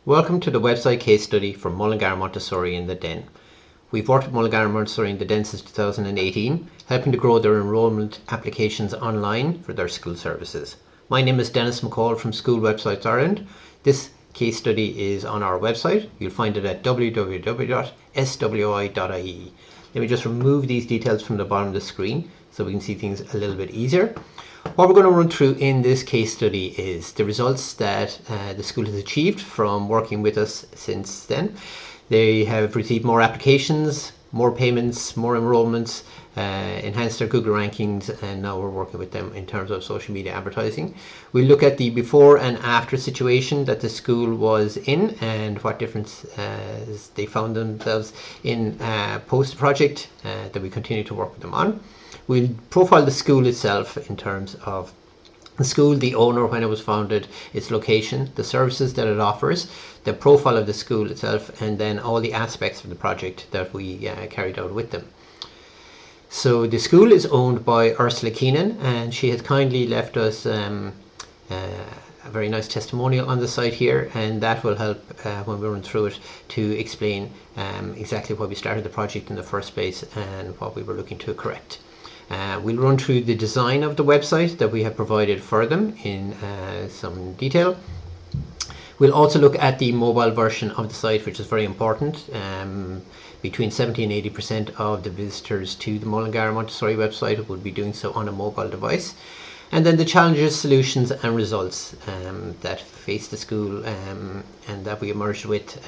Welcome to the website case study for Mullingar Montessori in the Den. We've worked with Mullingar Montessori in the Den since 2018, helping to grow their enrolment applications online for their school services. My name is Dennis McCall from School Websites Ireland. This case study is on our website. You'll find it at www.swI.ie. Let me just remove these details from the bottom of the screen so we can see things a little bit easier. What we're going to run through in this case study is the results that the school has achieved from working with us since then. They have received more applications, more payments, more enrolments, enhanced their Google rankings, and now we're working with them in terms of social media advertising. We'll look at the before and after situation that the school was in and what difference they found themselves in post project that we continue to work with them on. We'll profile the school itself in terms of the school, the owner, when it was founded, its location, the services that it offers, the profile of the school itself, and then all the aspects of the project that we carried out with them. So the school is owned by Ursula Keenan, and she has kindly left us a very nice testimonial on the site here, and that will help when we run through it to explain exactly why we started the project in the first place and what we were looking to correct. We'll run through the design of the website that we have provided for them in some detail. We'll also look at the mobile version of the site, which is very important. Between 70 and 80% of the visitors to the Mullingar Montessori website would be doing so on a mobile device. And then the challenges, solutions and results that faced the school and that we emerged with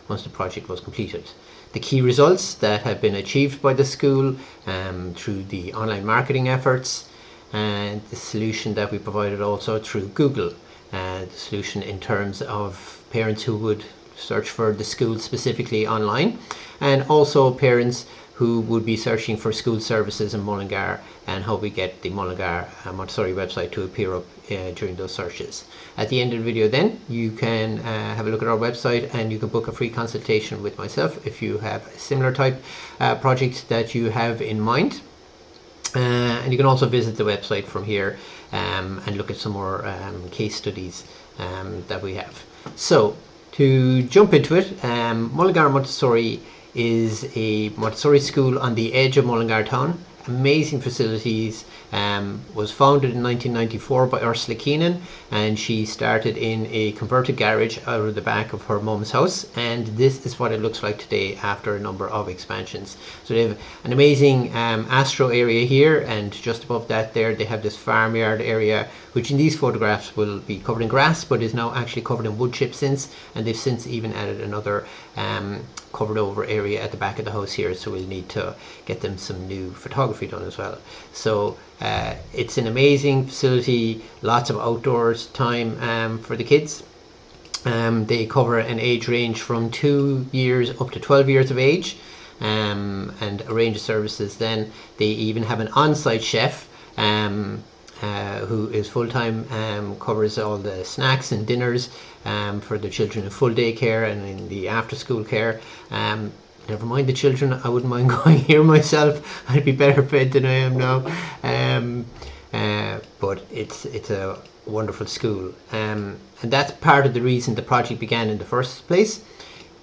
once the project was completed. The key results that have been achieved by the school through the online marketing efforts, and the solution that we provided also through Google, the solution in terms of parents who would search for the school specifically online, and also parents who would be searching for school services in Mullingar, and how we get the Mullingar Montessori website to appear up during those searches. At the end of the video then, you can have a look at our website and you can book a free consultation with myself if you have a similar type project that you have in mind. And you can also visit the website from here and look at some more case studies that we have. So to jump into it, Mullingar Montessori is a Montessori school on the edge of Mullingar town. Amazing facilities. Was founded in 1994 by Ursula Keenan, and she started in a converted garage out of the back of her mum's house, and this is what it looks like today after a number of expansions. So they have an amazing astro area here, and just above that there they have this farmyard area, which in these photographs will be covered in grass but is now actually covered in wood chips since, and they've since even added another covered over area at the back of the house here, so we'll need to get them some new photography done as well. So it's an amazing facility, lots of outdoors time for the kids. They cover an age range from 2 years up to 12 years of age, and a range of services. Then they even have an on-site chef who is full-time, covers all the snacks and dinners for the children in full day care and in the after-school care. Never mind the children, I wouldn't mind going here myself. I'd be better fed than I am now. But it's a wonderful school, and that's part of the reason the project began in the first place.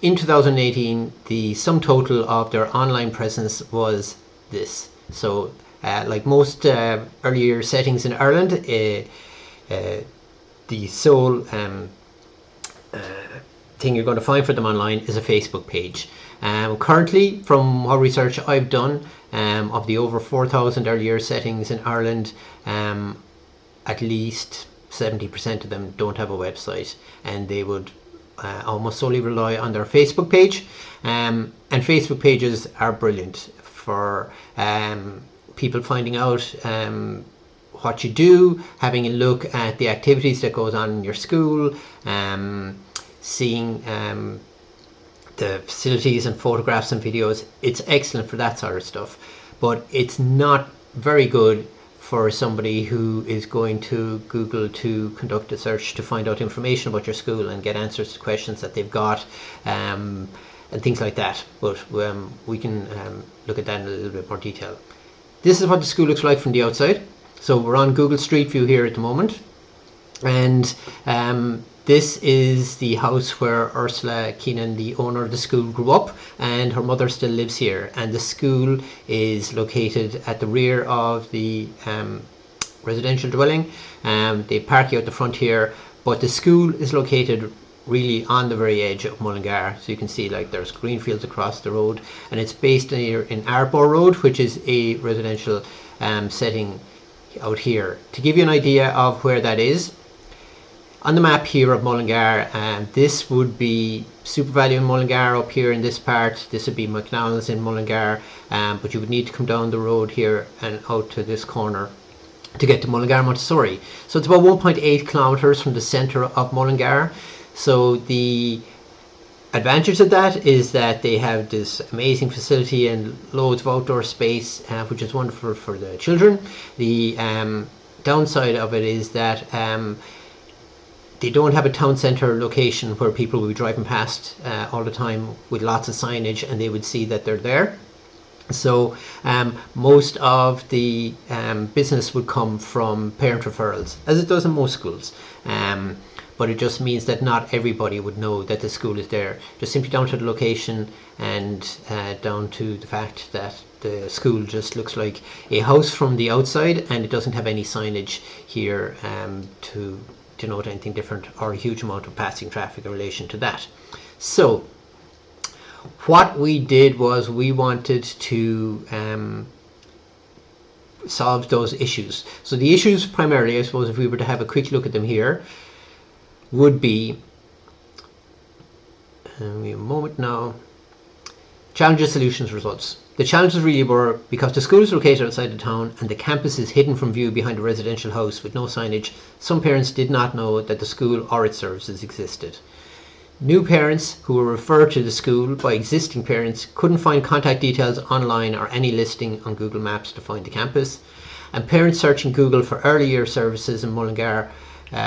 In 2018, the sum total of their online presence was this. So like most earlier settings in Ireland, the sole thing you're going to find for them online is a Facebook page. Currently, from what research I've done, of the over 4,000 earlier settings in Ireland, at least 70% of them don't have a website, and they would almost solely rely on their Facebook page. And Facebook pages are brilliant for people finding out what you do, having a look at the activities that goes on in your school, seeing the facilities and photographs and videos. It's excellent for that sort of stuff, but it's not very good for somebody who is going to Google to conduct a search to find out information about your school and get answers to questions that they've got, and things like that. But we can look at that in a little bit more detail. This is what the school looks like from the outside. So we're on Google Street View here at the moment, and This is the house where Ursula Keenan, the owner of the school, grew up, and her mother still lives here. And the school is located at the rear of the residential dwelling. They park you out the front here, but the school is located really on the very edge of Mullingar. So you can see like there's green fields across the road, and it's based here in Arbor Road, which is a residential setting out here. To give you an idea of where that is, on the map here of Mullingar, this would be SuperValu in Mullingar up here in this part. This would be McDonald's in Mullingar, but you would need to come down the road here and out to this corner to get to Mullingar Montessori. So it's about 1.8 kilometers from the centre of Mullingar. So the advantage of that is that they have this amazing facility and loads of outdoor space, which is wonderful for the children. The downside of it is that they don't have a town centre location where people will be driving past all the time with lots of signage, and they would see that they're there. So most of the business would come from parent referrals, as it does in most schools. But it just means that not everybody would know that the school is there, just simply down to the location and down to the fact that the school just looks like a house from the outside, and it doesn't have any signage here to denote anything different or a huge amount of passing traffic in relation to that. So what we did was we wanted to solve those issues. So the issues primarily, I suppose, if we were to have a quick look at them here, would be, a moment now, challenges, solutions, results. The challenges really were because the school is located outside the town and the campus is hidden from view behind a residential house with no signage. Some parents did not know that the school or its services existed. New parents who were referred to the school by existing parents couldn't find contact details online or any listing on Google Maps to find the campus. And parents searching Google for early year services in Mullingar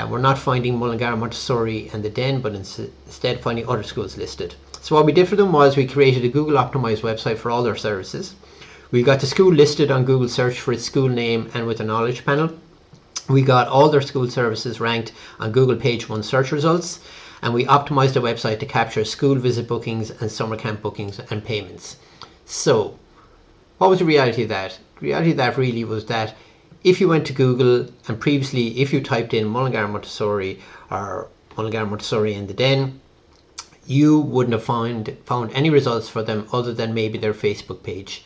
were not finding Mullingar Montessori and the Den, but instead finding other schools listed. So what we did for them was we created a Google optimized website for all their services. We got the school listed on Google search for its school name and with a knowledge panel. We got all their school services ranked on Google page 1 search results, and we optimized the website to capture school visit bookings and summer camp bookings and payments. So what was the reality of that? The reality of that really was that if you went to Google and previously if you typed in Mullingar Montessori or Mullingar Montessori in the Den, you wouldn't have found any results for them other than maybe their Facebook page.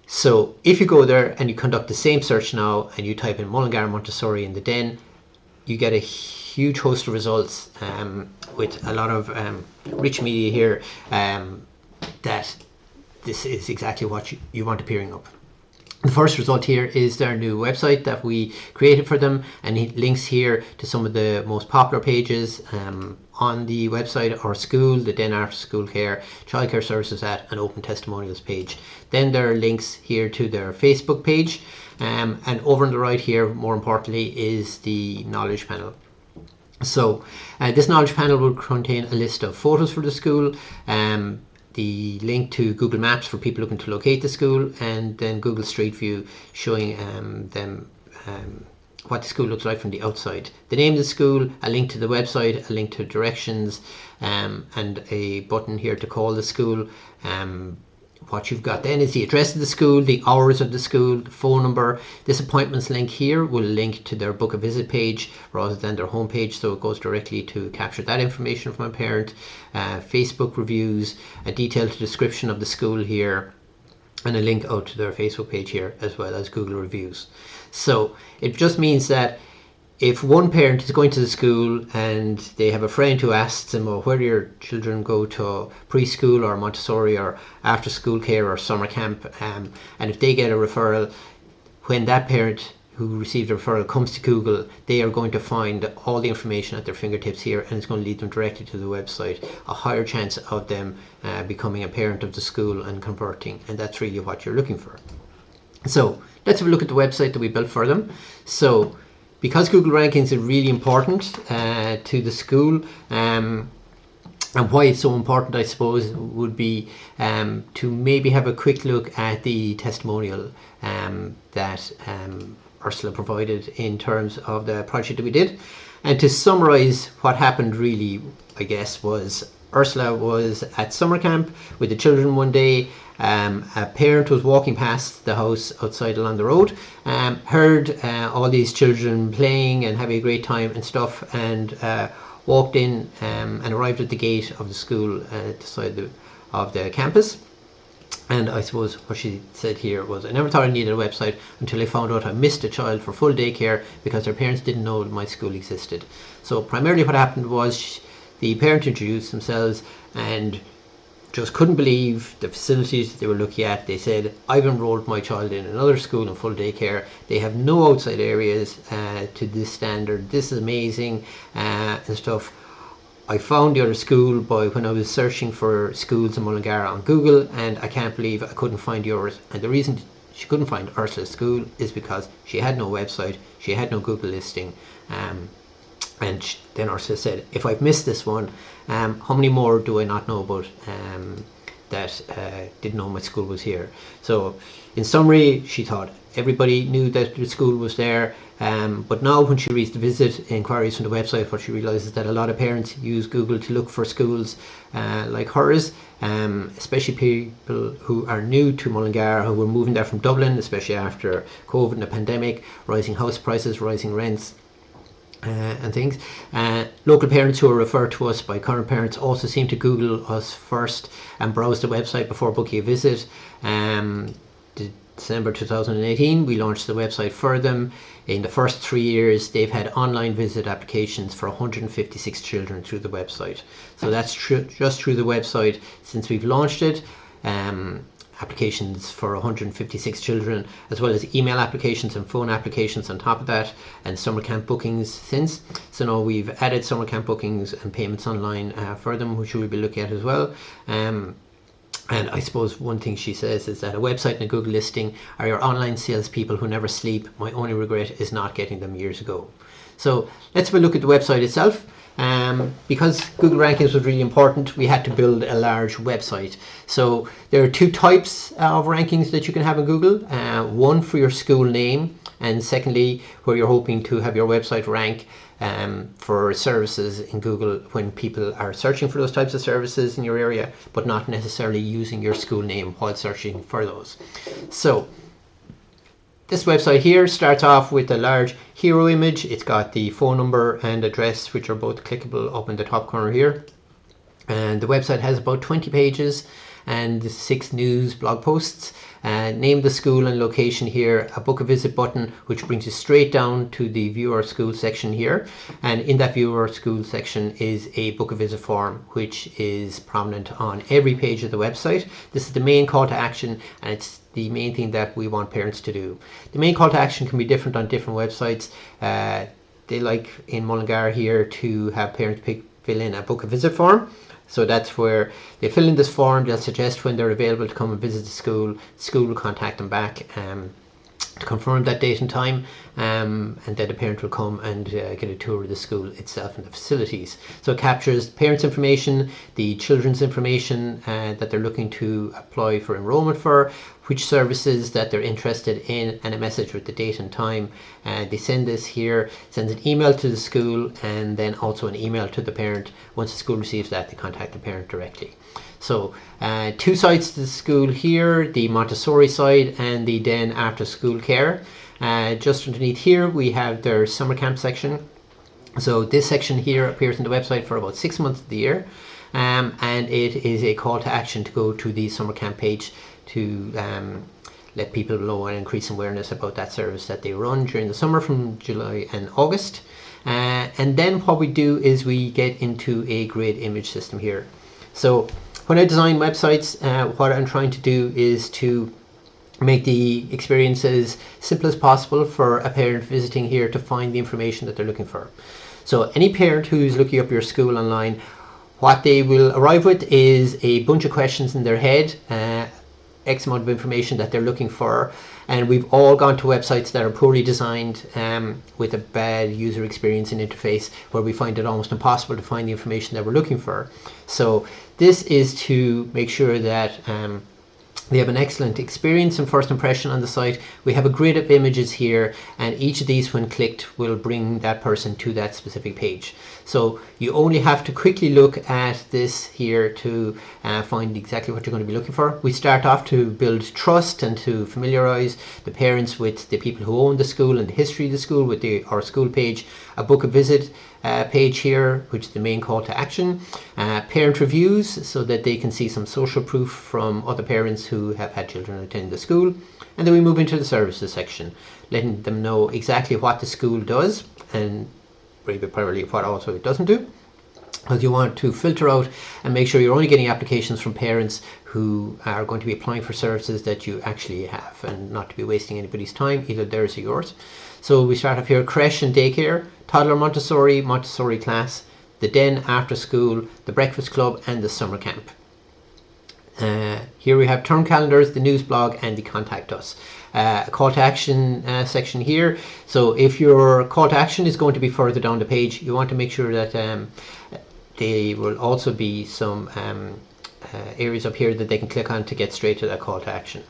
So if you go there and you conduct the same search now and you type in Mullingar Montessori in the Den, you get a huge host of results with a lot of rich media here that this is exactly what you want appearing up. The first result here is their new website that we created for them, and it links here to some of the most popular pages on the website: our school, the Den After School Care, Childcare Services at, and Open Testimonials page. Then there are links here to their Facebook page, and over on the right here, more importantly, is the knowledge panel. So this knowledge panel will contain a list of photos for the school, the link to Google Maps for people looking to locate the school, and then Google Street View showing them what the school looks like from the outside. The name of the school, a link to the website, a link to directions, and a button here to call the school. What you've got then is the address of the school, the hours of the school, the phone number. This appointments link here will link to their book a visit page rather than their home page, so it goes directly to capture that information from a parent. Facebook reviews, a detailed description of the school here, and a link out to their Facebook page here, as well as Google reviews. So it just means that if one parent is going to the school and they have a friend who asks them, oh, where do your children go to preschool or Montessori or after school care or summer camp, and if they get a referral, when that parent who received the referral comes to Google, they are going to find all the information at their fingertips here, and it's going to lead them directly to the website. A higher chance of them becoming a parent of the school and converting, and that's really what you're looking for. So let's have a look at the website that we built for them. So because Google rankings are really important to the school, and why it's so important, I suppose, would be to maybe have a quick look at the testimonial that Ursula provided in terms of the project that we did. And to summarize what happened really, I guess, was Ursula was at summer camp with the children one day. A parent was walking past the house outside along the road, heard all these children playing and having a great time and stuff, and walked in and arrived at the gate of the school at the side of the campus. And I suppose what she said here was, I never thought I needed a website until I found out I missed a child for full daycare because their parents didn't know my school existed. So primarily what happened was the parent introduced themselves and just couldn't believe the facilities they were looking at. They said, I've enrolled my child in another school in full daycare. They have no outside areas to this standard. This is amazing and stuff. I found the other school when I was searching for schools in Mullingar on Google, and I can't believe I couldn't find yours. And the reason she couldn't find Ursula's school is because she had no website, she had no Google listing. And then Ursula said, if I've missed this one, how many more do I not know about that didn't know my school was here? So in summary, she thought everybody knew that the school was there, but now when she reads the visit inquiries from the website, what she realises that a lot of parents use Google to look for schools like hers, especially people who are new to Mullingar, who were moving there from Dublin, especially after COVID and the pandemic, rising house prices, rising rents, and things. Local parents who are referred to us by current parents also seem to Google us first and browse the website before booking a visit. December 2018 we launched the website for them. In the first 3 years they've had online visit applications for 156 children through the website. So that's just through the website since we've launched it. Applications for 156 children, as well as email applications and phone applications on top of that, and summer camp bookings since. So now we've added summer camp bookings and payments online for them, which we'll be looking at as well. And I suppose one thing she says is that a website and a Google listing are your online salespeople who never sleep. My only regret is not getting them years ago. So let's have a look at the website itself. Because Google rankings was really important, we had to build a large website. So there are two types of rankings that you can have in Google. One for your school name, and secondly where you're hoping to have your website rank for services in Google when people are searching for those types of services in your area, but not necessarily using your school name while searching for those. So this website here starts off with a large hero image. It's got the phone number and address, which are both clickable up in the top corner here. And the website has about 20 pages and 6 news blog posts. Name the school and location here, a book a visit button, which brings you straight down to the view our school section here. And in that view our school section is a book a visit form, which is prominent on every page of the website. This is the main call to action, and it's the main thing that we want parents to do. The main call to action can be different on different websites. They like in Mullingar here to have parents fill in a book a visit form. So that's where they fill in this form. They'll suggest when they're available to come and visit the school. The school will contact them back to confirm that date and time, and then the parent will come and get a tour of the school itself and the facilities. So it captures parents' information, the children's information that they're looking to apply for enrolment for, which services that they're interested in, and a message with the date and time. They send this here, sends an email to the school, and then also an email to the parent. Once the school receives that, they contact the parent directly. So 2 sides to the school here, the Montessori side and the then after school care. Just underneath here we have their summer camp section. So this section here appears on the website for about 6 months of the year, and it is a call to action to go to the summer camp page to let people know and increase awareness about that service that they run during the summer from July and August. And then what we do is we get into a grid image system here. So when I design websites, what I'm trying to do is to make the experience as simple as possible for a parent visiting here to find the information that they're looking for. So any parent who's looking up your school online, what they will arrive with is a bunch of questions in their head, X amount of information that they're looking for, and we've all gone to websites that are poorly designed with a bad user experience and interface, where we find it almost impossible to find the information that we're looking for. So this is to make sure that They have an excellent experience and first impression on the site. We have a grid of images here, and each of these, when clicked, will bring that person to that specific page. So you only have to quickly look at this here to find exactly what you're going to be looking for. We start off to build trust and to familiarize the parents with the people who own the school and the history of the school with our school page. A book a visit page here, which is the main call to action. Parent reviews, so that they can see some social proof from other parents who have had children attend the school. And then we move into the services section, letting them know exactly what the school does and primarily what also it doesn't do, because you want to filter out and make sure you're only getting applications from parents who are going to be applying for services that you actually have, and not to be wasting anybody's time, either theirs or yours. So we start off here: creche and daycare, toddler Montessori, Montessori class, the den after school, the breakfast club, and the summer camp. Here we have term calendars, the news blog, and the contact us. A call to action section here. So if your call to action is going to be further down the page, you want to make sure that there will also be some areas up here that they can click on to get straight to that call to action.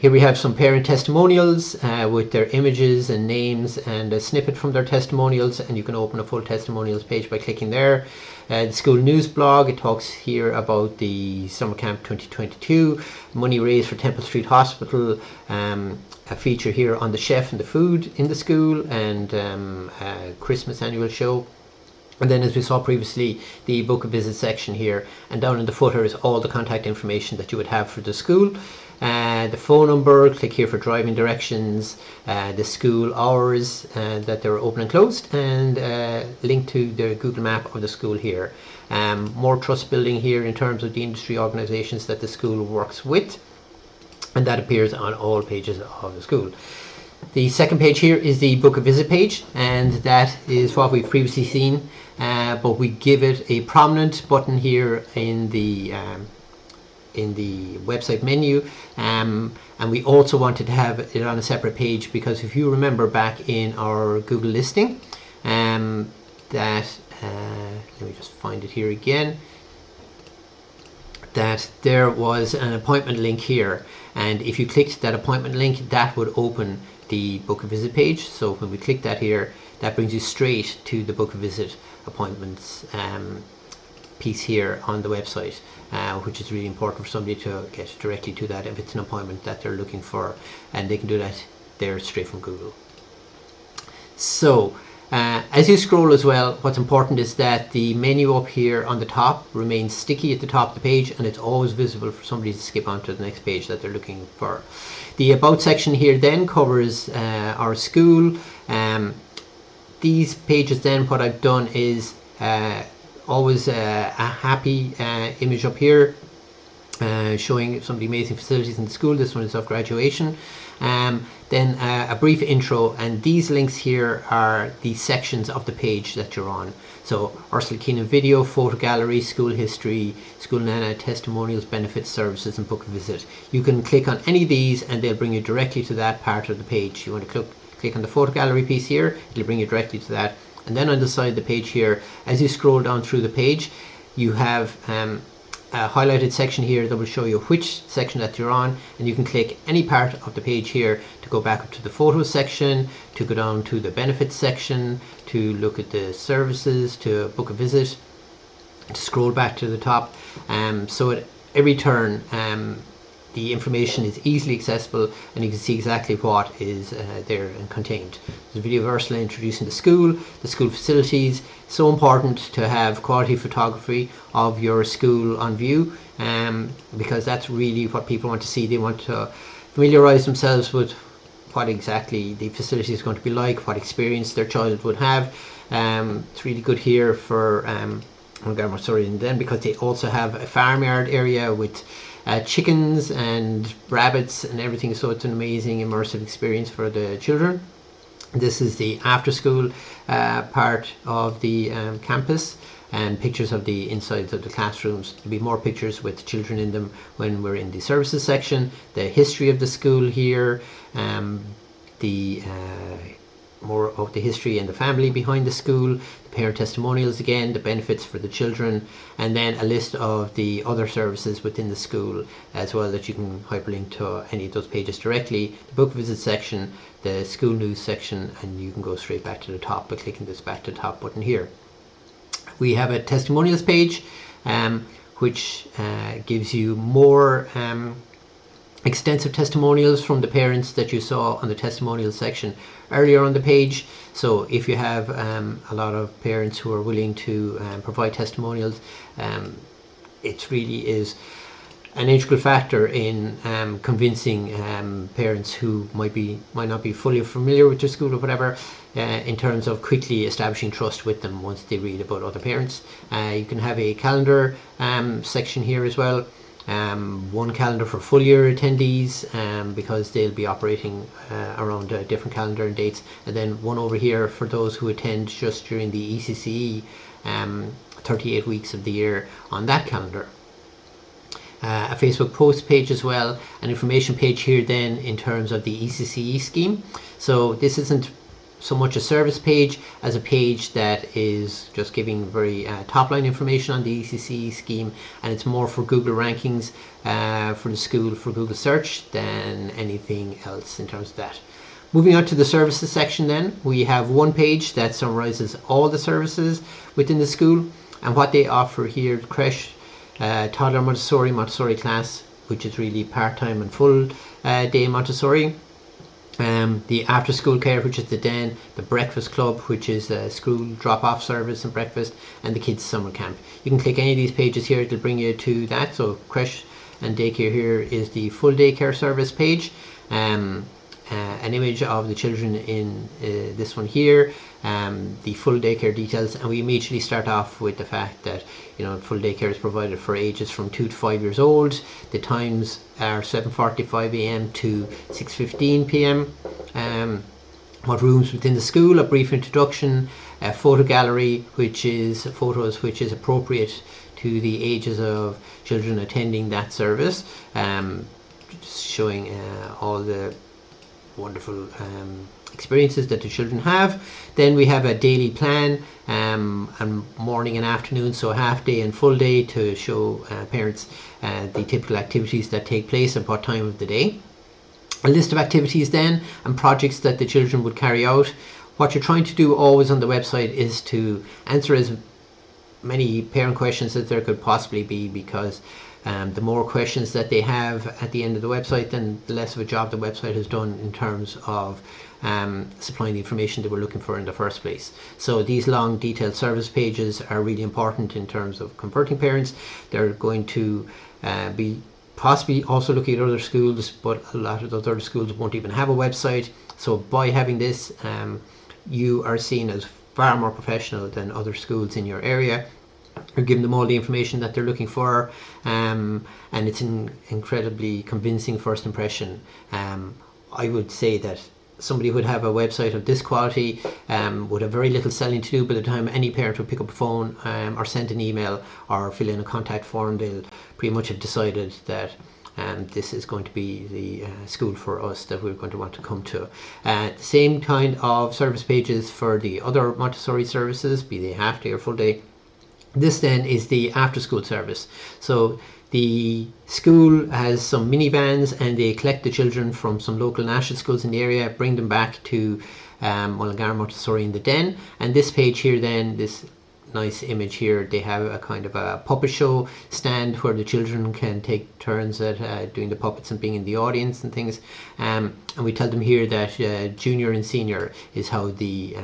Here we have some parent testimonials with their images and names and a snippet from their testimonials, and you can open a full testimonials page by clicking there. The school news blog, it talks here about the summer camp 2022, money raised for Temple Street Hospital, a feature here on the chef and the food in the school, and a Christmas annual show. And then, as we saw previously, the book a visit section here, and down in the footer is all the contact information that you would have for the school. The phone number, click here for driving directions, the school hours that they're open and closed, and link to the Google map of the school here. More trust building here in terms of the industry organizations that the school works with, and that appears on all pages of the school. The second page here is the book a visit page, and that is what we've previously seen, but we give it a prominent button here in the website menu, and we also wanted to have it on a separate page, because if you remember back in our Google listing, let me just find it here again, that there was an appointment link here, and if you clicked that appointment link, that would open the book a visit page. So when we click that here, that brings you straight to the book a visit appointments piece here on the website, which is really important for somebody to get directly to that if it's an appointment that they're looking for, and they can do that there straight from Google. So as you scroll as well, what's important is that the menu up here on the top remains sticky at the top of the page, and it's always visible for somebody to skip on to the next page that they're looking for. The about section here then covers our school. These pages then, what I've done is always a happy image up here showing some of the amazing facilities in the school. This one is of graduation. Then a brief intro, and these links here are the sections of the page that you're on. So Ursula Keenan video, photo gallery, school history, school nana, testimonials, benefits, services, and book a visit. You can click on any of these and they'll bring you directly to that part of the page. You want to click on the photo gallery piece here, it'll bring you directly to that. And then on the side of the page here, as you scroll down through the page, you have a highlighted section here that will show you which section that you're on, and you can click any part of the page here to go back up to the photos section, to go down to the benefits section, to look at the services, to book a visit, to scroll back to the top. So at every turn the information is easily accessible, and you can see exactly what is there and contained. There's a video of Ursula introducing the school facilities. So important to have quality photography of your school on view, because that's really what people want to see. They want to familiarize themselves with what exactly the facility is going to be like, what experience their child would have. It's really good here for Montessori, and then because they also have a farmyard area with chickens and rabbits and everything, so it's an amazing immersive experience for the children. This is the after school part of the campus, and pictures of the insides of the classrooms. There'll be more pictures with children in them when we're in the services section. The history of the school here, the more of the history and the family behind the school, the parent testimonials again, the benefits for the children, and then a list of the other services within the school as well that you can hyperlink to any of those pages directly, the book visit section, the school news section, and you can go straight back to the top by clicking this back to the top button here. We have a testimonials page which gives you more extensive testimonials from the parents that you saw on the testimonials section earlier on the page. So if you have a lot of parents who are willing to provide testimonials, it really is an integral factor in convincing parents who might not be fully familiar with their school or whatever, in terms of quickly establishing trust with them once they read about other parents. You can have a calendar section here as well. One calendar for full year attendees, because they'll be operating around different calendar and dates, and then one over here for those who attend just during the ECCE 38 weeks of the year on that calendar. A Facebook post page as well, an information page here then in terms of the ECCE scheme. So this isn't so much a service page as a page that is just giving very top line information on the ECCE scheme, and it's more for Google rankings for the school, for Google search, than anything else in terms of that. Moving on to the services section then, we have one page that summarizes all the services within the school and what they offer here: creche, toddler Montessori, Montessori class, which is really part-time and full day Montessori, the after school care, which is the den, the breakfast club, which is a school drop-off service and breakfast, and the kids summer camp. You can click any of these pages here, it'll bring you to that. So creche and daycare here is the full daycare service page. An image of the children in this one here, the full daycare details, and we immediately start off with the fact that full daycare is provided for ages from 2 to 5 years old. The times are 7:45 a.m. to 6:15 p.m. What rooms within the school, a brief introduction, a photo gallery which is photos which is appropriate to the ages of children attending that service, showing all the wonderful experiences that the children have. Then we have a daily plan, and morning and afternoon, so half day and full day, to show parents the typical activities that take place at what time of the day. A list of activities then and projects that the children would carry out. What you're trying to do always on the website is to answer as many parent questions as there could possibly be, because the more questions that they have at the end of the website, then the less of a job the website has done in terms of supplying the information they were looking for in the first place. So these long detailed service pages are really important in terms of converting parents. They're going to be possibly also looking at other schools, but a lot of those other schools won't even have a website. So by having this, you are seen as far more professional than other schools in your area. You're giving them all the information that they're looking for, and it's an incredibly convincing first impression. I would say that somebody who would have a website of this quality would have very little selling to do by the time any parent would pick up a phone or send an email or fill in a contact form. They'll pretty much have decided that this is going to be the school for us that we're going to want to come to. Same kind of service pages for the other Montessori services, be they half day or full day. This then is the after school service. So the school has some minivans and they collect the children from some local national schools in the area, bring them back to Mullingar Montessori in the den. And this page here then, this nice image here, they have a kind of a puppet show stand where the children can take turns at doing the puppets and being in the audience and things. And we tell them here that junior and senior is how the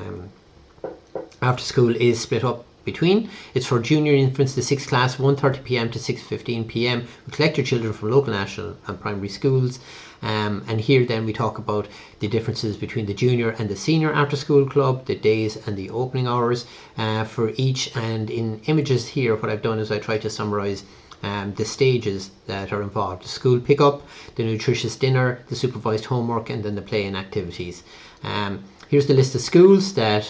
after school is split up between. It's for junior infants, the 6th class, 1:30 p.m. to 6:15 p.m. We collect your children from local, national and primary schools. And here then we talk about the differences between the junior and the senior after school club, the days and the opening hours for each. And in images here, what I've done is I try to summarize the stages that are involved: the school pickup, the nutritious dinner, the supervised homework, and then the play and activities. Here's the list of schools that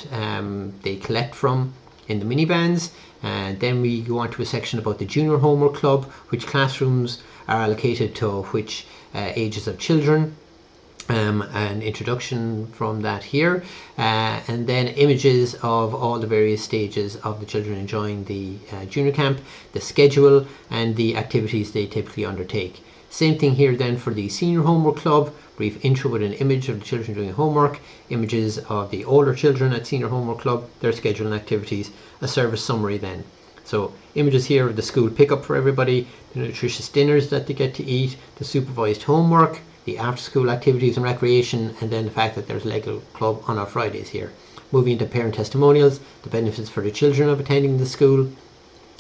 they collect from in the minivans, and then we go on to a section about the junior homework club, which classrooms are allocated to which ages of children. an introduction from that here, and then images of all the various stages of the children enjoying the junior camp, the schedule and the activities they typically undertake. Same thing here then for the senior homework club, brief intro with an image of the children doing homework, images of the older children at senior homework club, their schedule and activities, a service summary then. So images here of the school pickup for everybody, the nutritious dinners that they get to eat, the supervised homework, the after-school activities and recreation, and then the fact that there's a Lego club on our Fridays here. Moving into parent testimonials, the benefits for the children of attending the school,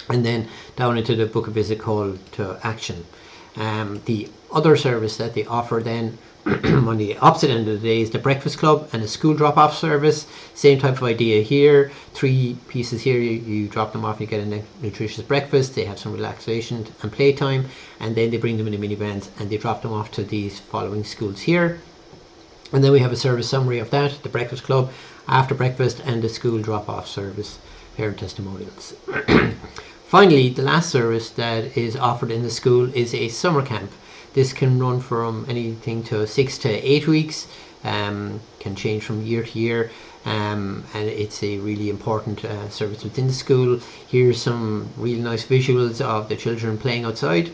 and then down into the book a visit call to action. The other service that they offer then on the opposite end of the day is the breakfast club and a school drop-off service. Same type of idea here, 3 pieces here, you drop them off, you get a nutritious breakfast, they have some relaxation and playtime, and then they bring them in the minivans and they drop them off to these following schools here. And then we have a service summary of that, the breakfast club, after breakfast, and the school drop-off service, parent testimonials. Finally, the last service that is offered in the school is a summer camp. This can run from anything to 6 to 8 weeks, can change from year to year, and it's a really important service within the school. Here's some really nice visuals of the children playing outside.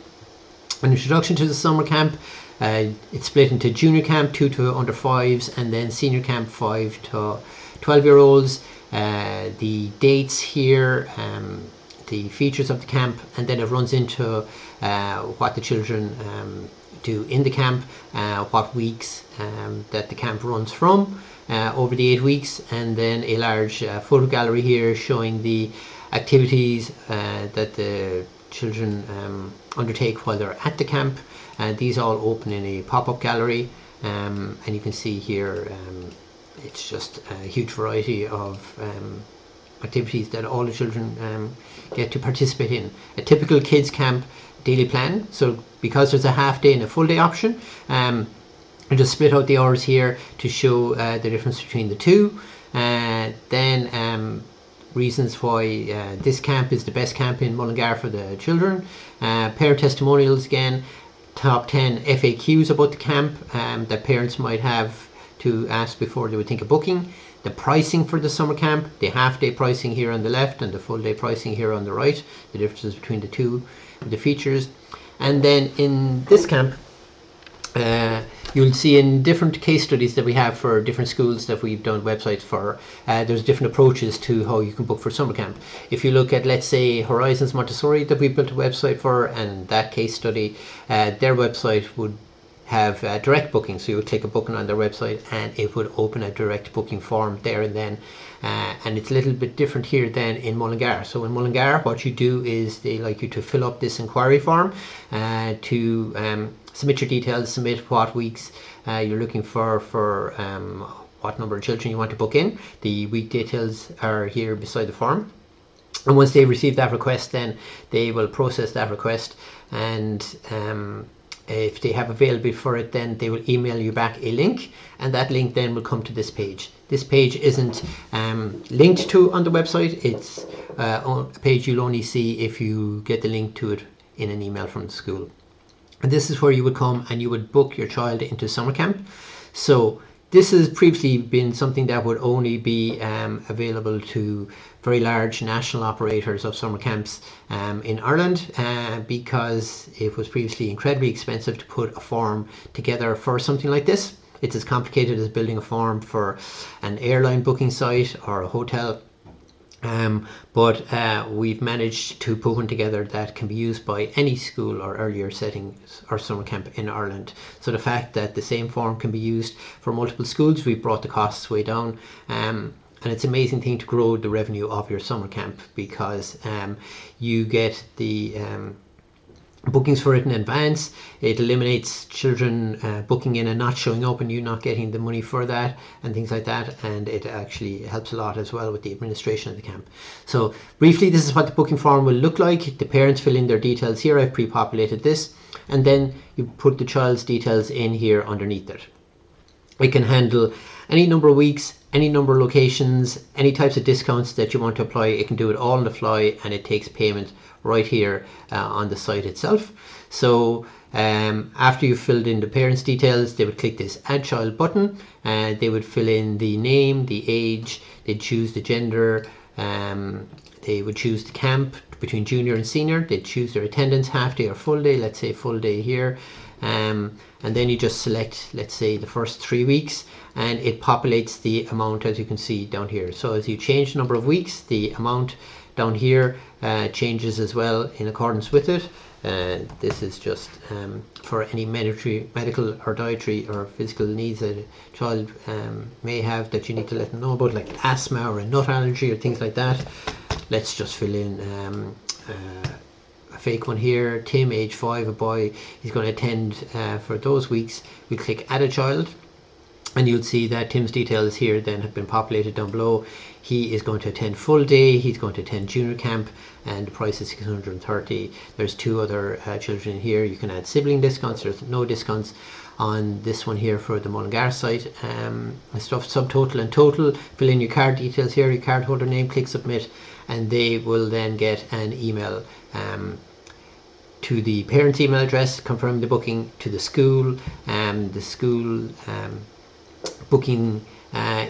An introduction to the summer camp. It's split into junior camp, 2 to under 5s, and then senior camp, 5 to 12-year-olds. The dates here, the features of the camp, and then it runs into what the children do in the camp, what weeks that the camp runs from over the 8 weeks, and then a large photo gallery here showing the activities that the children undertake while they're at the camp. These all open in a pop-up gallery, and you can see here it's just a huge variety of activities that all the children get to participate in. A typical kids camp daily plan, so because there's a half day and a full day option, I just split out the hours here to show the difference between the two. Then reasons why this camp is the best camp in Mullingar for the children. Parent testimonials again, top 10 FAQs about the camp that parents might have to ask before they would think of booking. The pricing for the summer camp, the half day pricing here on the left and the full day pricing here on the right, the differences between the two, the features. And then in this camp, you'll see in different case studies that we have for different schools that we've done websites for, there's different approaches to how you can book for summer camp. If you look at, let's say, Horizons Montessori that we built a website for, and that case study, their website would have direct booking, so you would click a booking on their website and it would open a direct booking form there and then, and it's a little bit different here than in Mullingar. So in Mullingar, what you do is they like you to fill up this inquiry form to submit your details, submit what weeks you're looking for what number of children you want to book in. The week details are here beside the form, and once they receive that request, then they will process that request, and if they have availability for it, then they will email you back a link, and that link then will come to this page. This page isn't linked to on the website. It's a page you'll only see if you get the link to it in an email from the school. And this is where you would come and you would book your child into summer camp. So this has previously been something that would only be available to very large national operators of summer camps in Ireland, because it was previously incredibly expensive to put a form together for something like this. It's as complicated as building a form for an airline booking site or a hotel. But we've managed to put one together that can be used by any school or earlier settings or summer camp in Ireland. So the fact that the same form can be used for multiple schools, we've brought the costs way down. And it's an amazing thing to grow the revenue of your summer camp, because you get the bookings for it in advance. It eliminates children booking in and not showing up and you not getting the money for that and things like that, and it actually helps a lot as well with the administration of the camp. So briefly, this is what the booking form will look like. The parents fill in their details here. I've pre-populated this, and then you put the child's details in here underneath it. It can handle any number of weeks, any number of locations, any types of discounts that you want to apply. It can do it all on the fly, and it takes payment right here on the site itself. So after you've filled in the parents' details, they would click this Add Child button, and they would fill in the name, the age, they'd choose the gender, they would choose the camp between junior and senior, they'd choose their attendance, half day or full day, let's say full day here, and then you just select, let's say, the first 3 weeks, and it populates the amount, as you can see down here. So as you change the number of weeks, the amount down here changes as well in accordance with it. This is just for any medical or dietary or physical needs that a child may have that you need to let them know about, like asthma or a nut allergy or things like that. Let's just fill in a fake one here. Tim, age 5, a boy. He's going to attend for those weeks. We click Add a Child, and you'll see that Tim's details here then have been populated down below. He is going to attend full day, he's going to attend junior camp, and the price is 630. There's 2 other children in here. You can add sibling discounts. There's no discounts on this one here for the Mullingar site. Stuff subtotal and total. Fill in your card details here, your card holder name, click submit, and they will then get an email to the parent's email address confirming the booking, to the school booking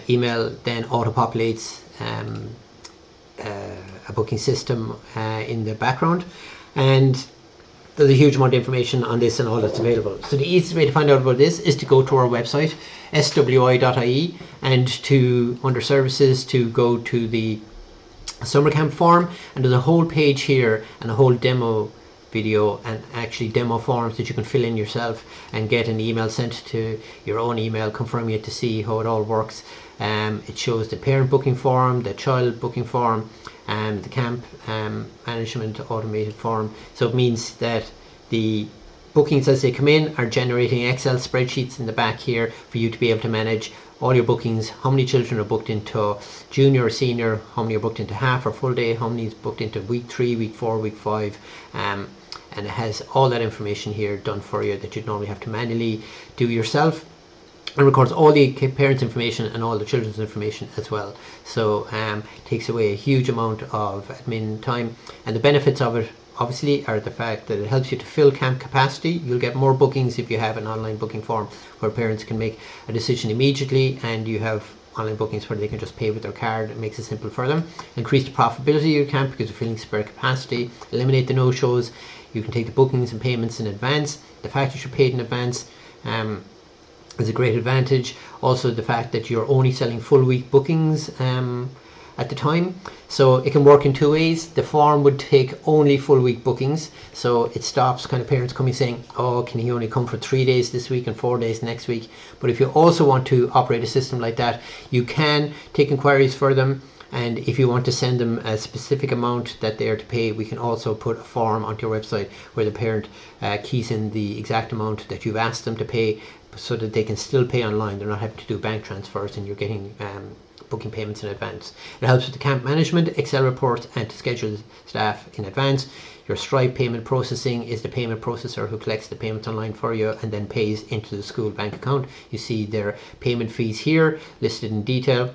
email then auto-populates a booking system in the background, and there's a huge amount of information on this and all that's available. So the easiest way to find out about this is to go to our website, swi.ie, and to under services to go to the summer camp form, and there's a whole page here and a whole demo video and actually demo forms that you can fill in yourself and get an email sent to your own email confirming it to see how it all works. It shows the parent booking form, the child booking form, and the camp management automated form. So it means that the bookings as they come in are generating Excel spreadsheets in the back here for you to be able to manage all your bookings, how many children are booked into junior or senior, how many are booked into half or full day, how many is booked into week 3, week 4, week 5, and it has all that information here done for you that you'd normally have to manually do yourself. It records all the parents' information and all the children's information as well. So it takes away a huge amount of admin time, and the benefits of it obviously are the fact that it helps you to fill camp capacity. You'll get more bookings if you have an online booking form where parents can make a decision immediately, and you have online bookings where they can just pay with their card. It makes it simple for them. Increase the profitability of your camp because you're filling spare capacity. Eliminate the no-shows. You can take the bookings and payments in advance. The fact that you're paid in advance is a great advantage. Also the fact that you're only selling full week bookings at the time, so it can work in 2 ways. The form would take only full week bookings, so it stops kind of parents coming saying, oh, can he only come for 3 days this week and 4 days next week. But if you also want to operate a system like that, you can take inquiries for them, and if you want to send them a specific amount that they are to pay, we can also put a form onto your website where the parent keys in the exact amount that you've asked them to pay, so that they can still pay online. They're not having to do bank transfers, and you're getting booking payments in advance. It helps with the camp management, Excel reports, and to schedule staff in advance. Your Stripe payment processing is the payment processor who collects the payments online for you and then pays into the school bank account. You see their payment fees here listed in detail.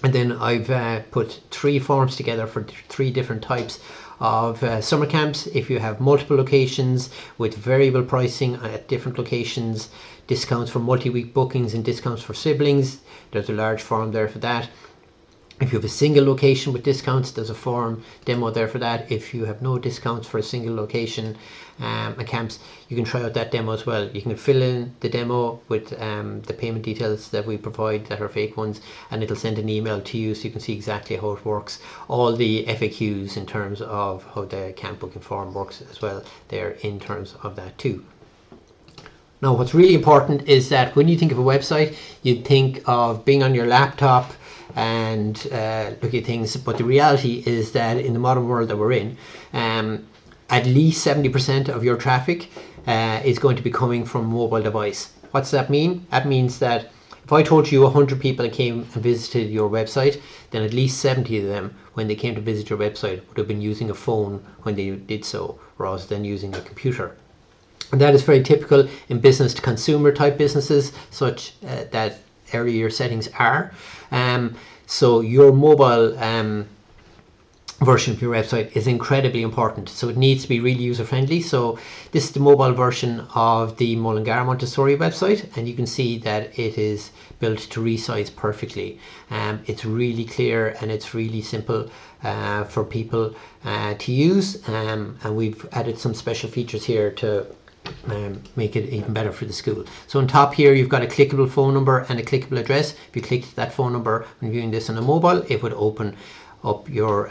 And then I've put 3 forms together for 3 different types of summer camps. If you have multiple locations with variable pricing at different locations, discounts for multi-week bookings and discounts for siblings, there's a large form there for that. If you have a single location with discounts, there's a form demo there for that. If you have no discounts for a single location and camps, you can try out that demo as well. You can fill in the demo with the payment details that we provide that are fake ones, and it'll send an email to you so you can see exactly how it works. All the FAQs in terms of how the camp booking form works as well, there in terms of that too. Now what's really important is that when you think of a website, you think of being on your laptop and look at things, but the reality is that in the modern world that we're in, at least 70% of your traffic is going to be coming from mobile device. What's that mean? That means that if I told you 100 people came and visited your website, then at least 70 of them, when they came to visit your website, would have been using a phone when they did so, rather than using a computer. And that is very typical in business to consumer type businesses, such that early year settings are. So your mobile version of your website is incredibly important, so it needs to be really user friendly. So this is the mobile version of the Mullingar Montessori website, and you can see that it is built to resize perfectly. It's really clear and it's really simple for people to use, and we've added some special features here to make it even better for the school. So on top here you've got a clickable phone number and a clickable address. If you clicked that phone number when viewing this on a mobile, it would open up your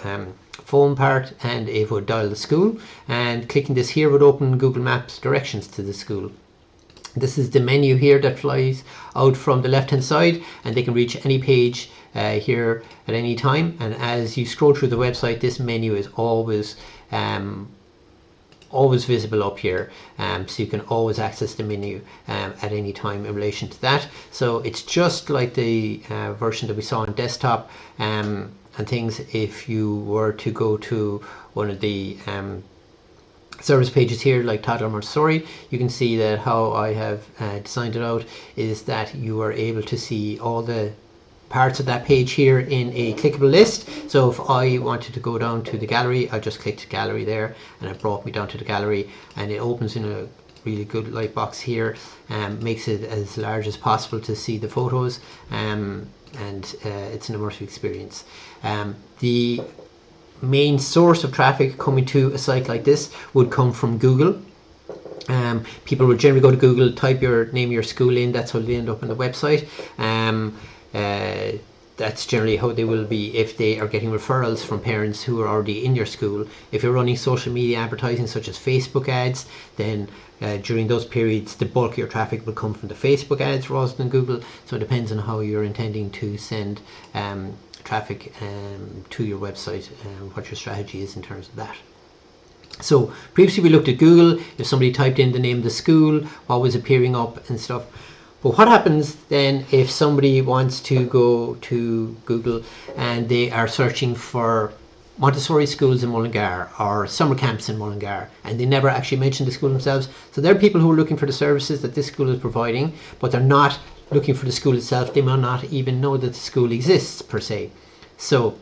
phone part and it would dial the school, and clicking this here would open Google Maps directions to the school. This is the menu here that flies out from the left hand side, and they can reach any page here at any time. And as you scroll through the website, this menu is always visible up here, so you can always access the menu at any time in relation to that. So it's just like the version that we saw on desktop and things. If you were to go to one of the service pages here like Toddler Montessori, you can see that how I have designed it out is that you are able to see all the parts of that page here in a clickable list. So if I wanted to go down to the gallery, I just clicked gallery there and it brought me down to the gallery, and it opens in a really good light box here, makes it as large as possible to see the photos, and it's an immersive experience. The main source of traffic coming to a site like this would come from Google. People would generally go to Google, type your name of your school in, that's how they end up on the website. That's generally how they will be if they are getting referrals from parents who are already in your school. If you're running social media advertising such as Facebook ads, then during those periods the bulk of your traffic will come from the Facebook ads rather than Google. So it depends on how you're intending to send traffic to your website and what your strategy is in terms of that. So previously we looked at Google. If somebody typed in the name of the school, what was appearing up and stuff. But what happens then if somebody wants to go to Google and they are searching for Montessori schools in Mullingar or summer camps in Mullingar, and they never actually mention the school themselves? So there are people who are looking for the services that this school is providing, but they're not looking for the school itself. They may not even know that the school exists per se. So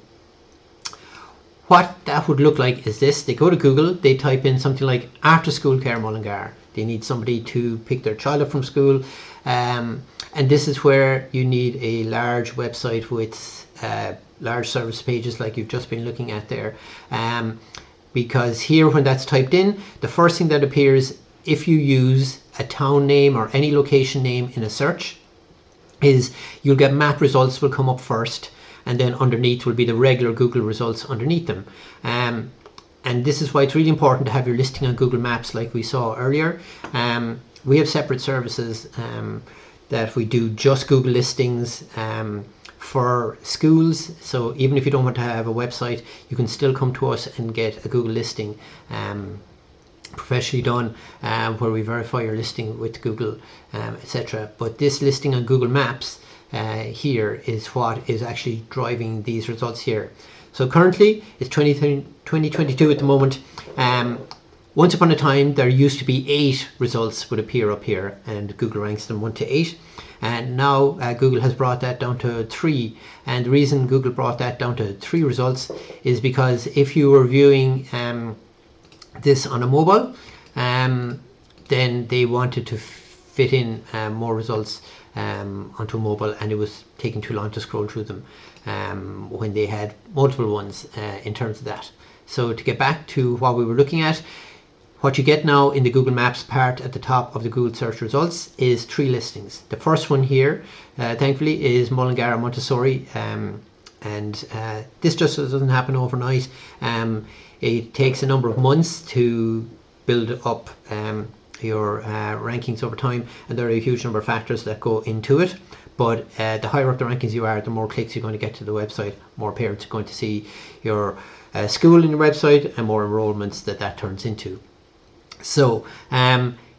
what that would look like is this: they go to Google, they type in something like after school care Mullingar. They need somebody to pick their child up from school, and this is where you need a large website with large service pages like you've just been looking at there, because here when that's typed in, the first thing that appears if you use a town name or any location name in a search is you'll get map results will come up first, and then underneath will be the regular Google results underneath them. And this is why it's really important to have your listing on Google Maps like we saw earlier. We have separate services that we do just Google listings for schools. So even if you don't want to have a website, you can still come to us and get a Google listing professionally done, where we verify your listing with Google, etc. But this listing on Google Maps here is what is actually driving these results here. So currently it's 2022 at the moment. Once upon a time there used to be 8 results would appear up here, and Google ranks them 1 to 8, and now Google has brought that down to 3. And the reason Google brought that down to 3 results is because if you were viewing this on a mobile, then they wanted to fit in more results onto a mobile, and it was taking too long to scroll through them when they had multiple ones in terms of that. So to get back to what we were looking at, what you get now in the Google Maps part at the top of the Google search results is 3 listings. The first one here, thankfully, is Mullingar Montessori, and this just doesn't happen overnight. It takes a number of months to build up your rankings over time, and there are a huge number of factors that go into it. But the higher up the rankings you are, the more clicks you're going to get to the website, more parents are going to see your school in your website, and more enrollments that turns into. So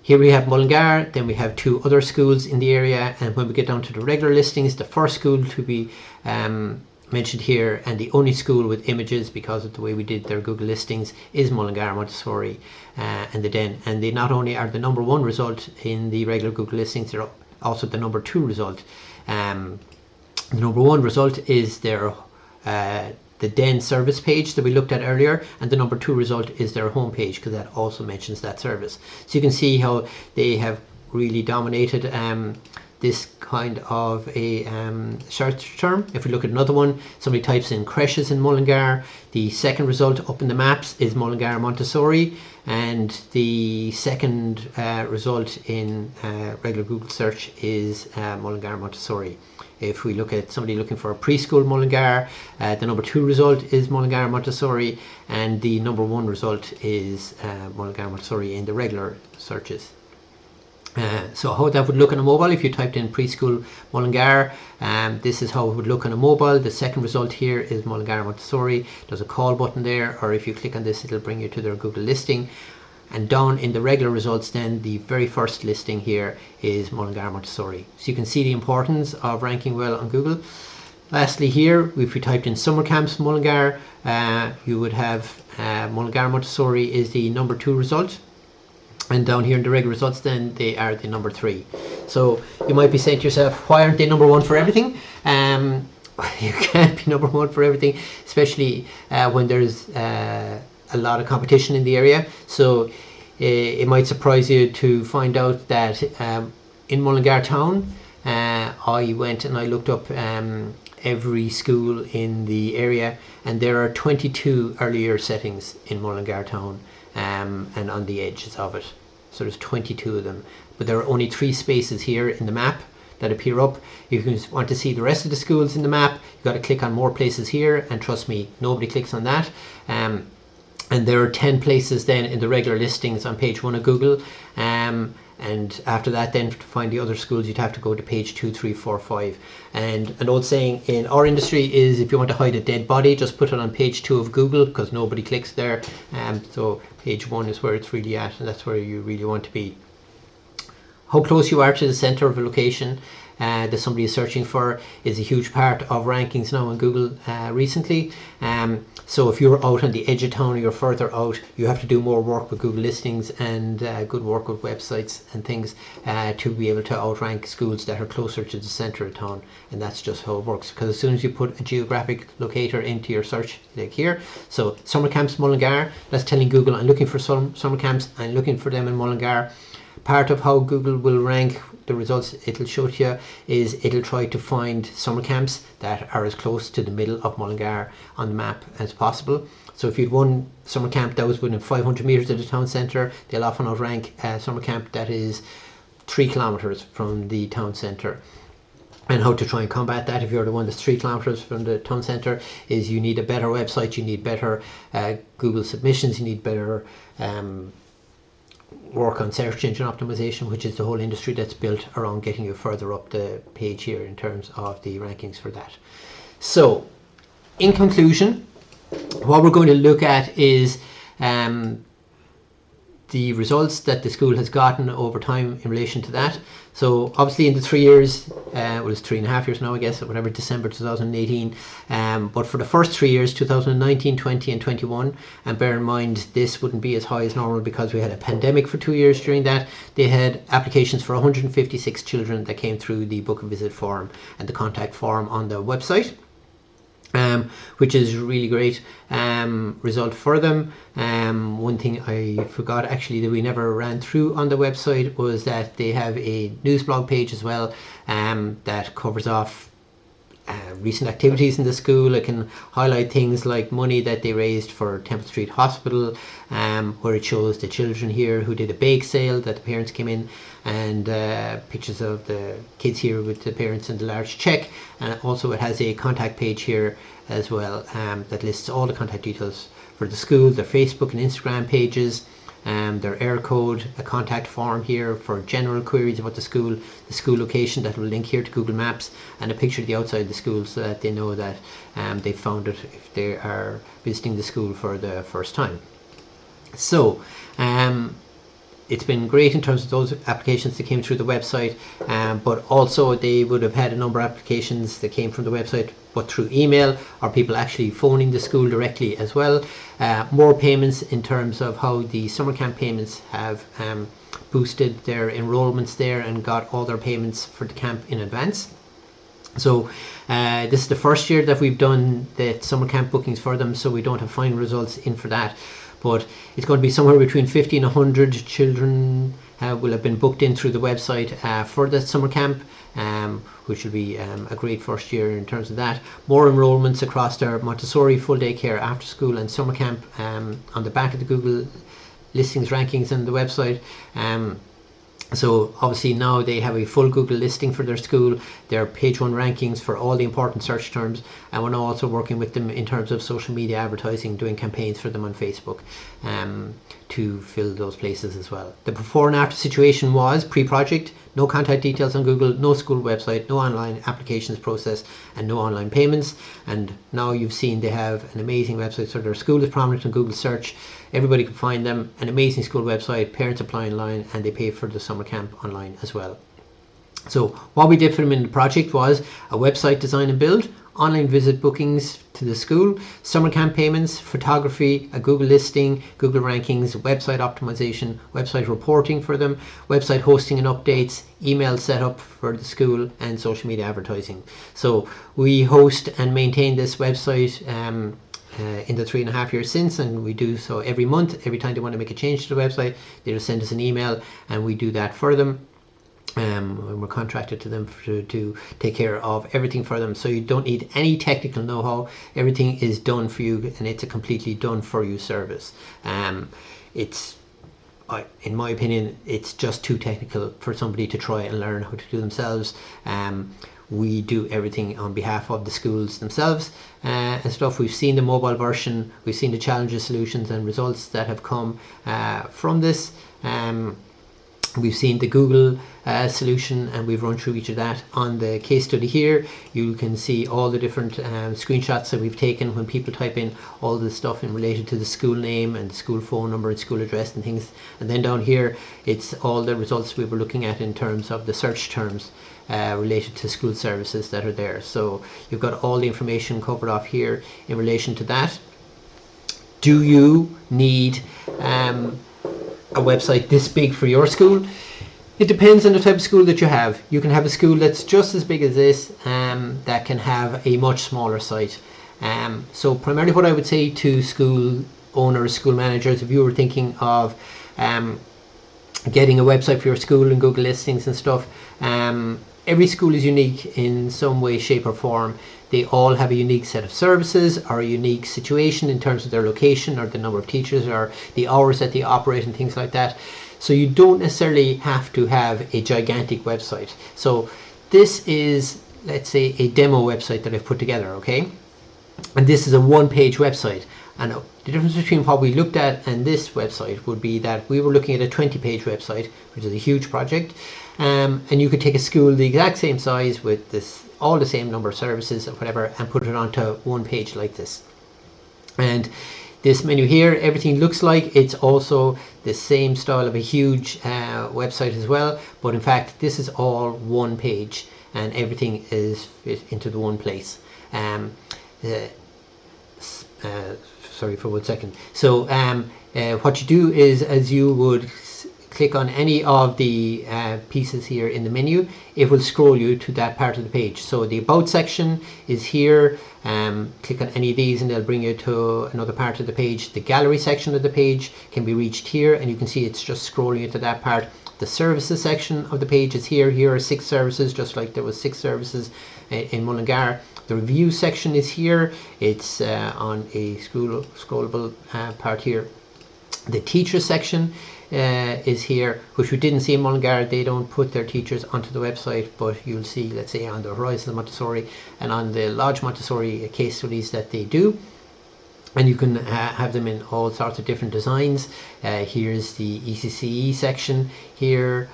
here we have Mullingar, then we have 2 other schools in the area, and when we get down to the regular listings, the first school to be mentioned here, and the only school with images because of the way we did their Google listings, is Mullingar Montessori and the Den. And they not only are the number 1 result in the regular Google listings, they're also the number 2 result The number one result is their the Den service page that we looked at earlier, and the number two result is their home page, because that also mentions that service. So you can see how they have really dominated this kind of a search term. If we look at another one, somebody types in creches in Mullingar, the second result up in the maps is Mullingar Montessori, and the second result in regular Google search is Mullingar Montessori. If we look at somebody looking for a preschool Mullingar, the number two result is Mullingar Montessori, and the number one result is Mullingar Montessori in the regular searches. So how that would look on a mobile, if you typed in preschool Mullingar, this is how it would look on a mobile. The second result here is Mullingar Montessori. There's a call button there, or if you click on this, it'll bring you to their Google listing. And down in the regular results, then the very first listing here is Mullingar Montessori. So you can see the importance of ranking well on Google. Lastly here, if we typed in summer camps Mullingar, you would have Mullingar Montessori is the number two result. And down here in the regular results, then they are the number three. So you might be saying to yourself, why aren't they number one for everything? You can't be number one for everything, especially when there's a lot of competition in the area. So it might surprise you to find out that in Mullingar town, I went and I looked up every school in the area, and there are 22 early year settings in Mullingar town, and on the edges of it. So there's 22 of them, but there are only 3 spaces here in the map that appear up. If you want to see the rest of the schools in the map, you've got to click on more places here, and trust me, nobody clicks on that. And there are 10 places then in the regular listings on page 1 of Google, and after that, then to find the other schools, you'd have to go to page 2, 3, 4, 5. And an old saying in our industry is, if you want to hide a dead body, just put it on page 2 of Google, because nobody clicks there. So page 1 is where it's really at, and that's where you really want to be. How close you are to the center of a location that somebody is searching for is a huge part of rankings now on Google recently. So if you're out on the edge of town or you're further out, you have to do more work with Google listings and good work with websites and things to be able to outrank schools that are closer to the center of town. And that's just how it works, because as soon as you put a geographic locator into your search, like here, so summer camps Mullingar, that's telling Google I'm looking for some summer camps, I'm looking for them in Mullingar. Part of how Google will rank the results it'll show to you is it'll try to find summer camps that are as close to the middle of Mullingar on the map as possible. So if you'd one summer camp that was within 500 metres of the town centre, they'll often outrank a summer camp that is 3 kilometres from the town centre. And how to try and combat that, if you're the one that's 3 kilometres from the town centre, is you need a better website, you need better Google submissions, you need better work on search engine optimization, which is the whole industry that's built around getting you further up the page here in terms of the rankings for that. So in conclusion, what we're going to look at is the results that the school has gotten over time in relation to that. So obviously in the 3 years, well, it's 3.5 years now, I guess, or whatever, December 2018. But for the first 3 years, 2019, 20 and 21, and bear in mind this wouldn't be as high as normal because we had a pandemic for 2 years during that, they had applications for 156 children that came through the book a visit form and the contact form on the website. Which is really great result for them. One thing I forgot actually that we never ran through on the website was that they have a news blog page as well that covers off recent activities in the school. It can highlight things like money that they raised for Temple Street Hospital, where it shows the children here who did a bake sale that the parents came in, and pictures of the kids here with the parents and the large check. And also it has a contact page here as well that lists all the contact details for the school, their Facebook and Instagram pages, their air code, a contact form here for general queries about the school location that will link here to Google Maps, and a picture of the outside of the school so that they know that they found it if they are visiting the school for the first time. So it's been great in terms of those applications that came through the website, but also they would have had a number of applications that came from the website but through email, or people actually phoning the school directly as well. More payments in terms of how the summer camp payments have boosted their enrollments there and got all their payments for the camp in advance. So this is the first year that we've done the summer camp bookings for them, so we don't have final results in for that. But it's going to be somewhere between 50 and 100 children will have been booked in through the website for the summer camp, which will be a great first year in terms of that. More enrolments across their Montessori, full day care, after school and summer camp on the back of the Google listings rankings and the website. So obviously now they have a full Google listing for their school, their page 1 rankings for all the important search terms, and we're now also working with them in terms of social media advertising, doing campaigns for them on Facebook to fill those places as well. The before and after situation was pre-project, no contact details on Google, no school website, no online applications process, and no online payments. And now you've seen they have an amazing website, so their school is prominent on Google search. Everybody can find them, an amazing school website, parents apply online, and they pay for the summer camp online as well. So what we did for them in the project was a website design and build, online visit bookings to the school, summer camp payments, photography, a Google listing, Google rankings, website optimization, website reporting for them, website hosting and updates, email setup for the school, and social media advertising. So we host and maintain this website in the 3.5 years since, and we do so every month. Every time they want to make a change to the website, they just send us an email and we do that for them. And we're contracted to them to take care of everything for them, so you don't need any technical know-how. Everything is done for you, and it's a completely done for you service. It's in my opinion, it's just too technical for somebody to try and learn how to do themselves. We do everything on behalf of the schools themselves and stuff. We've seen the mobile version, we've seen the challenges, solutions and results that have come from this. We've seen the Google solution, and we've run through each of that. On the case study here, you can see all the different screenshots that we've taken when people type in all the stuff in related to the school name and the school phone number and school address and things. And then down here, it's all the results we were looking at in terms of the search terms related to school services that are there. So you've got all the information covered off here in relation to that. Do you need a website this big for your school? It depends on the type of school that you have. You can have a school that's just as big as this that can have a much smaller site. So primarily what I would say to school owners, school managers, if you were thinking of getting a website for your school and Google listings and stuff, every school is unique in some way, shape or form. They all have a unique set of services or a unique situation in terms of their location or the number of teachers or the hours that they operate and things like that. So you don't necessarily have to have a gigantic website. So this is, let's say, a demo website that I've put together, okay? And this is a one-page website. And the difference between what we looked at and this website would be that we were looking at a 20-page website, which is a huge project. And you could take a school the exact same size with this, all the same number of services or whatever, and put it onto one page like this. And this menu here, everything looks like it's also the same style of a huge website as well, but in fact this is all one page and everything is fit into the one place. Sorry for 1 second. So what you do is, as you would click on any of the pieces here in the menu, it will scroll you to that part of the page. So the About section is here. Click on any of these and they'll bring you to another part of the page. The Gallery section of the page can be reached here, and you can see it's just scrolling you to that part. The Services section of the page is here. Here are 6 services, just like there was 6 services in Mullingar. The Review section is here. It's on a scrollable part here. The Teacher section is here, which we didn't see in Mullingar. They don't put their teachers onto the website, but you'll see, let's say, on the Horizons Montessori and on the Lodge Montessori case studies that they do. And you can have them in all sorts of different designs. Here's the ECCE section here,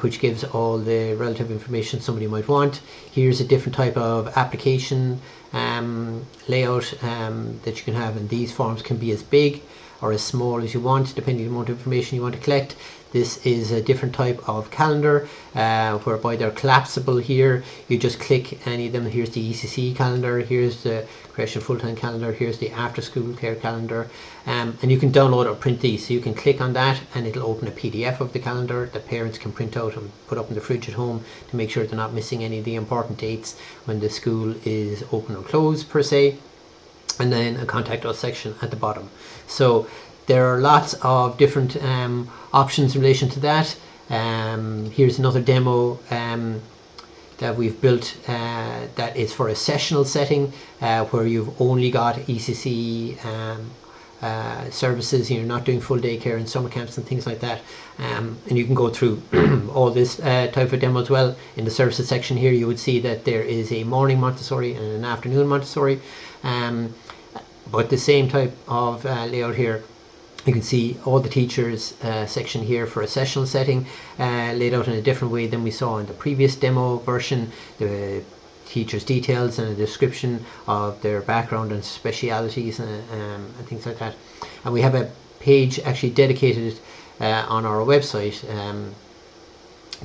which gives all the relative information somebody might want. Here's a different type of application layout that you can have, and these forms can be as big or as small as you want, depending on the amount of information you want to collect. This is a different type of calendar whereby they're collapsible here. You just click any of them. Here's the ECC calendar, here's the creation full-time calendar, here's the after-school care calendar, and you can download or print these. So you can click on that and it'll open a PDF of the calendar that parents can print out and put up in the fridge at home to make sure they're not missing any of the important dates when the school is open or closed per se. And then a contact us section at the bottom. So there are lots of different options in relation to that. Here's another demo that we've built that is for a sessional setting where you've only got ECC services. You're not doing full day care and summer camps and things like that. And you can go through all this type of demo as well. In the services section here, you would see that there is a morning Montessori and an afternoon Montessori. But the same type of layout here. You can see all the teachers section here for a sessional setting laid out in a different way than we saw in the previous demo version. The teachers' details and a description of their background and specialities and things like that. And we have a page actually dedicated on our website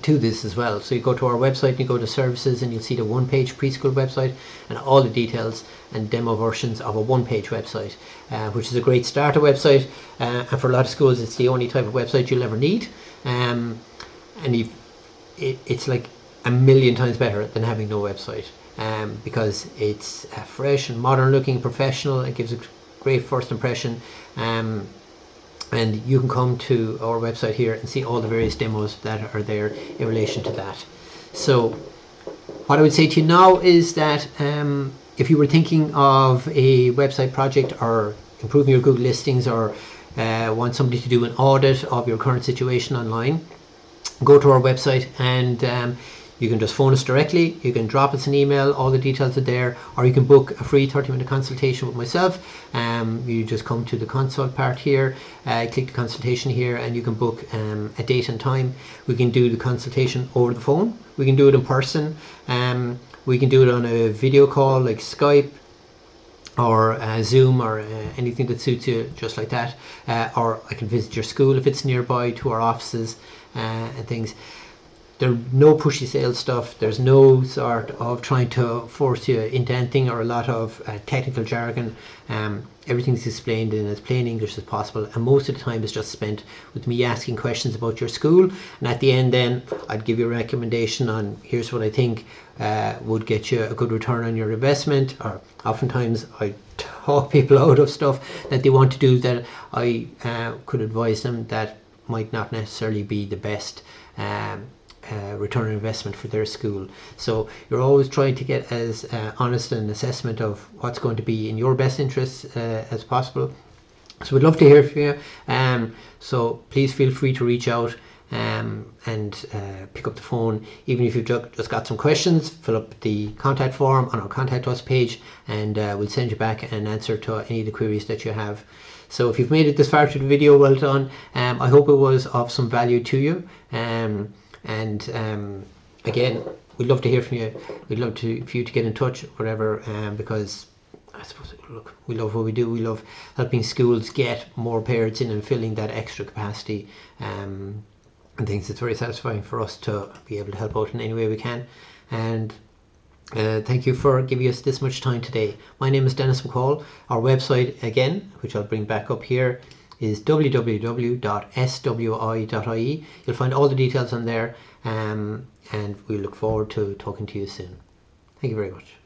to this as well. So you go to our website and you go to services and you'll see the one-page preschool website and all the details and demo versions of a one-page website, which is a great starter website, and for a lot of schools it's the only type of website you'll ever need, and it's like a million times better than having no website, because it's fresh and modern looking, professional. It gives a great first impression, and you can come to our website here and see all the various demos that are there in relation to that. So what I would say to you now is that if you were thinking of a website project or improving your Google listings, or want somebody to do an audit of your current situation online, go to our website and you can just phone us directly, you can drop us an email, all the details are there, or you can book a free 30-minute consultation with myself. You just come to the consult part here, click the consultation here, and you can book a date and time. We can do the consultation over the phone, we can do it in person, we can do it on a video call like Skype or Zoom or anything that suits you, just like that, or I can visit your school if it's nearby to our offices and things. There's no pushy sales stuff, there's no sort of trying to force you into anything or a lot of technical jargon. Everything's explained in as plain English as possible, and most of the time is just spent with me asking questions about your school, and at the end then I'd give you a recommendation on here's what I think would get you a good return on your investment. Or oftentimes I talk people out of stuff that they want to do that I could advise them that might not necessarily be the best return on investment for their school. So you're always trying to get as honest an assessment of what's going to be in your best interests as possible. So we'd love to hear from you, so please feel free to reach out and pick up the phone. Even if you've just got some questions, fill up the contact form on our contact us page, and we'll send you back an answer to any of the queries that you have. So if you've made it this far through the video, well done. I hope it was of some value to you. Again, we'd love to hear from you. We'd love for you to get in touch, whatever, because I suppose, look, we love what we do. We love helping schools get more parents in and filling that extra capacity, and things. It's very satisfying for us to be able to help out in any way we can. And thank you for giving us this much time today. My name is Dennis McCall. Our website, again, which I'll bring back up here, is www.swi.ie. You'll find all the details on there, and we look forward to talking to you soon. Thank you very much.